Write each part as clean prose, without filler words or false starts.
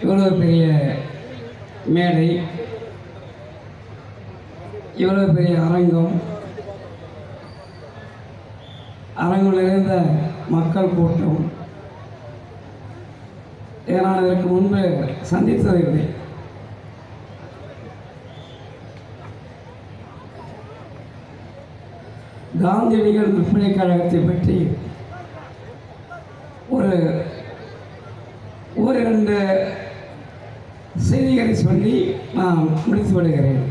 இவ்வளோ பெரிய மேடை, இவ்வளோ பெரிய அரங்கம் நிறைந்த மக்கள் கூட்டம் நான் இதற்கு முன்பு சந்தித்ததில்லை. காந்தியடிகள் விற்பனைக் கழகத்தை பற்றி இரண்டு செய்திகளை சொல்லி நான் முடித்து விடுகிறேன்.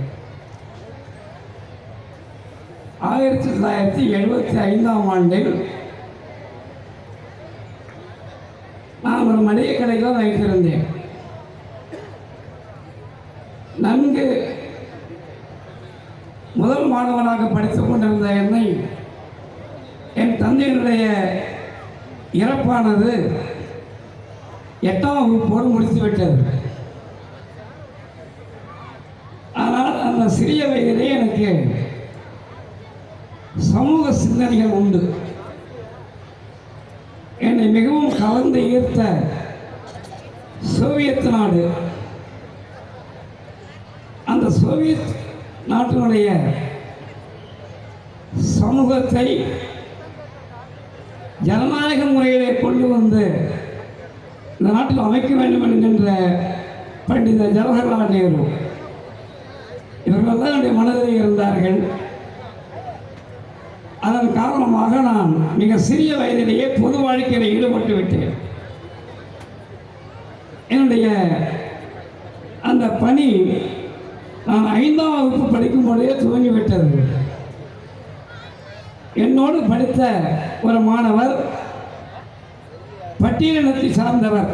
1975ஆம் ஆண்டில் நான் ஒரு மளிகை கடையில் வைத்திருந்தேன். நன்கு முதல் மாணவனாக படித்துக் கொண்டிருந்த என்னை என் தந்தையினுடைய இறப்பானது 8ஆம் வகுப்போடு முடித்துவிட்டது. ஆனால் அந்த சிறிய வயதிலே எனக்கு சமூக சிந்தனைகள் உண்டு. என்னை மிகவும் கலந்து ஈர்த்த சோவியத் நாடு, அந்த சோவியத் நாட்டினுடைய சமூகத்தை ஜனநாயக முறையிலே கொண்டு வந்து இந்த நாட்டில் அமைக்க வேண்டும் என்கின்ற பண்டித ஜவஹர்லால் நேரு இவர்கள் தான் என்னுடைய மனதில் இருந்தார்கள். அதன் காரணமாக நான் மிக சிறிய வயதிலேயே பொது வாழ்க்கையில் ஈடுபட்டு விட்டேன். என்னுடைய அந்த பணி நான் 5ஆம் வகுப்பு படிக்கும் பொழுதே துவங்கிவிட்டது. என்னோடு படித்த ஒரு மாணவர் பட்டியலினத்தை சார்ந்தவர்.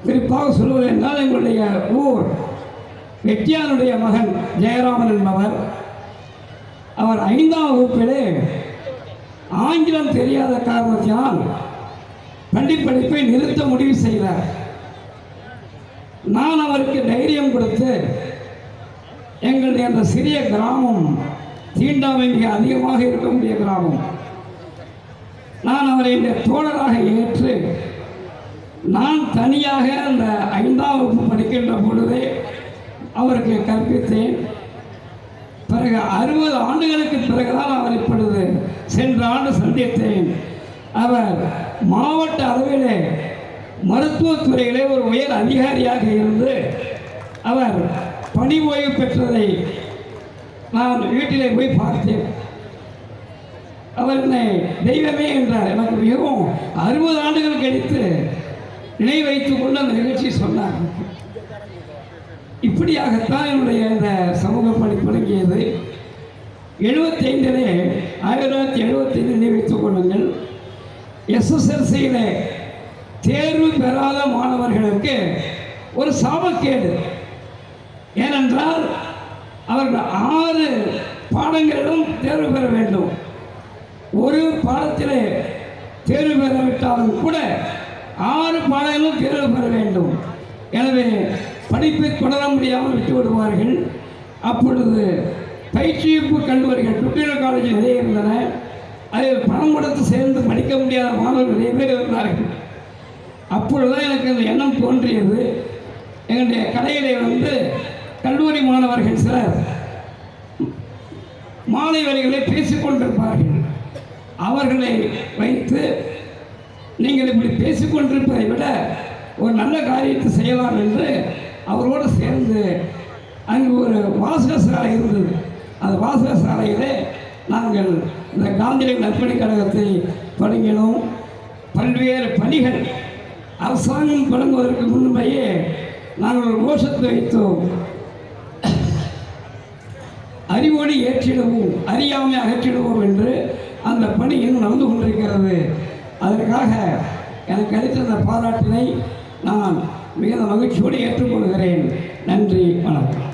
குறிப்பாக சொல்வது என்றால் எங்களுடைய ஊர் வெட்டியானுடைய மகன் ஜெயராமன் என்பவர். அவர் 5ஆம் வகுப்பிலே ஆங்கிலம் தெரியாத காரணத்தினால் பள்ளி படிப்பை நிறுத்த முடிவு செய்தார். நான் அவருக்கு தைரியம் கொடுத்து, எங்களுடைய அந்த சிறிய கிராமம் தீண்டாமை மிக அதிகமாக இருக்கக்கூடிய கிராமம், நான் அவரை தோழராக ஏற்று நான் தனியாக அந்த 5ஆம் வகுப்பு படிக்கின்ற பொழுதே அவருக்கு கற்பித்தேன். பிறகு 60 ஆண்டுகளுக்கு பிறகுதான் அவர் இப்பொழுது சென்ற ஆண்டு சந்தித்தேன். அவர் மாவட்ட அளவிலே மருத்துவத்துறையிலே ஒரு உயர் அதிகாரியாக இருந்து அவர் பணி ஓய்வு பெற்றதை நான் வீட்டிலே போய் பார்த்தேன். அவர் என்னை தெய்வமே என்றார். எனக்கு மிகவும் 60 ஆண்டுகள் கழித்து நினை வைத்துக் கொண்டு அந்த நிகழ்ச்சி சொன்னார். இப்படியாகத்தான் என்னுடைய இந்த சமூக பணி தொடங்கியது. 75 1975 நினைவைத்துக் கொள்ளுங்கள். எஸ்எஸ்எல்சியிலே தேர்வு பெறாத மாணவர்களுக்கு ஒரு சாபக்கேடு. ஏனென்றால் அவர்கள் 6 பாடங்களிலும் தேர்வு பெற வேண்டும். ஒரு பாடத்திலே தேர்வு பெறவிட்டாலும் கூட 6 பாடங்களும் தேர்வு பெற வேண்டும். எனவே படிப்பை தொடர முடியாமல் விட்டு விடுவார்கள். அப்பொழுது பயிற்சியப்பு கல்லூரிகள் டுட்டோரியல் காலேஜில் நிறைய இருந்தன. அதில் பணம் கொடுத்து சேர்ந்து படிக்க முடியாத மாணவர்கள் நிறைய பேர் இருந்தார்கள். அப்பொழுதுதான் எனக்கு அந்த எண்ணம் தோன்றியது. எங்களுடைய கடையிலே கல்லூரி மாணவர்கள் சிலர் மாலை வரிகளை பேசிக்கொண்டிருப்பார்கள். அவர்களை வைத்து, நீங்கள் இப்படி பேசிக்கொண்டிருப்பதை விட ஒரு நல்ல காரியத்தை செய்யலாம் என்று அவரோடு சேர்ந்து அங்கு ஒரு வாசக சாலை இருந்தது. அந்த வாசக சாலையிலே நாங்கள் இந்த காந்தியடிகள் நற்பணிக் கழகத்தை தொடங்கினோம். பல்வேறு பணிகள் அரசாங்கம் தொடங்குவதற்கு முன்பேயே நாங்கள் ஒரு கோஷத்தை வைத்தோம். அறிவொளி ஏற்றிடுவோம், அறியாமை அகற்றிடுவோம் என்று அந்த பணி இன்னும் நடந்து கொண்டிருக்கிறது. அதற்காக எனக்கு அளித்த அந்த பாராட்டினை நான் மிகுந்த மகிழ்ச்சியோடு ஏற்றுக்கொள்கிறேன். நன்றி, வணக்கம்.